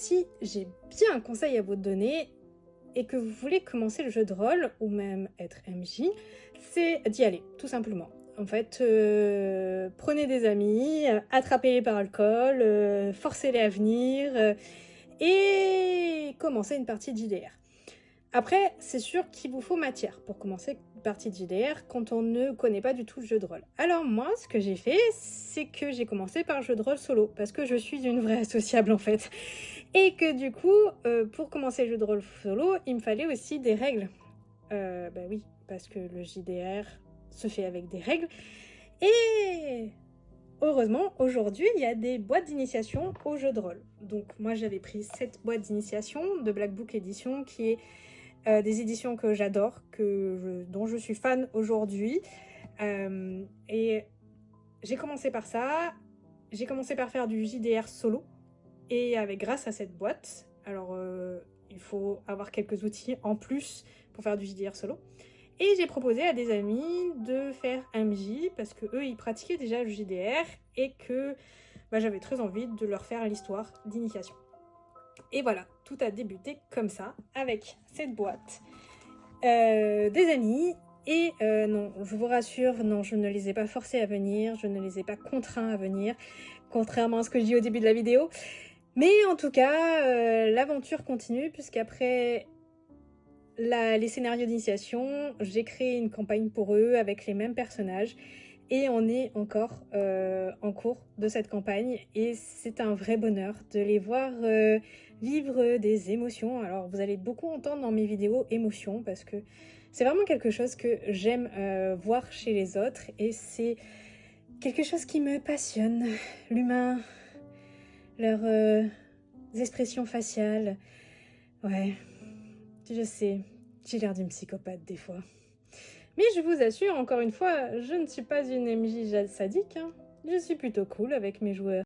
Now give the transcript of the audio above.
si j'ai bien un conseil à vous donner et que vous voulez commencer le jeu de rôle ou même être MJ, c'est d'y aller, tout simplement. En fait, prenez des amis, attrapez-les par alcool, forcez-les à venir et commencez une partie de JDR. Après, c'est sûr qu'il vous faut matière pour commencer une partie de JDR quand on ne connaît pas du tout le jeu de rôle. Alors moi, ce que j'ai fait, c'est que j'ai commencé par le jeu de rôle solo, parce que je suis une vraie associable en fait. Et que du coup, pour commencer le jeu de rôle solo, il me fallait aussi des règles. Bah oui, parce que le JDR se fait avec des règles. Et heureusement, aujourd'hui, il y a des boîtes d'initiation au jeu de rôle. Donc moi, j'avais pris cette boîte d'initiation de Black Book Edition, qui est des éditions que j'adore, dont je suis fan aujourd'hui. Et j'ai commencé par ça. J'ai commencé par faire du JDR solo. Et grâce à cette boîte, alors il faut avoir quelques outils en plus pour faire du JDR solo. Et j'ai proposé à des amis de faire MJ parce que eux ils pratiquaient déjà le JDR et que j'avais très envie de leur faire l'histoire d'initiation. Et voilà, tout a débuté comme ça, avec cette boîte, des amis. Et non, je vous rassure, non, je ne les ai pas forcés à venir, je ne les ai pas contraints à venir, contrairement à ce que je dis au début de la vidéo. Mais en tout cas, l'aventure continue, puisqu'après les scénarios d'initiation, j'ai créé une campagne pour eux avec les mêmes personnages. Et on est encore en cours de cette campagne. Et c'est un vrai bonheur de les voir vivre des émotions. Alors vous allez beaucoup entendre dans mes vidéos émotions, parce que c'est vraiment quelque chose que j'aime voir chez les autres. Et c'est quelque chose qui me passionne. L'humain, leurs expressions faciales. Ouais, je sais, j'ai l'air d'une psychopathe des fois. Mais je vous assure, encore une fois, je ne suis pas une MJ sadique, hein. Je suis plutôt cool avec mes joueurs.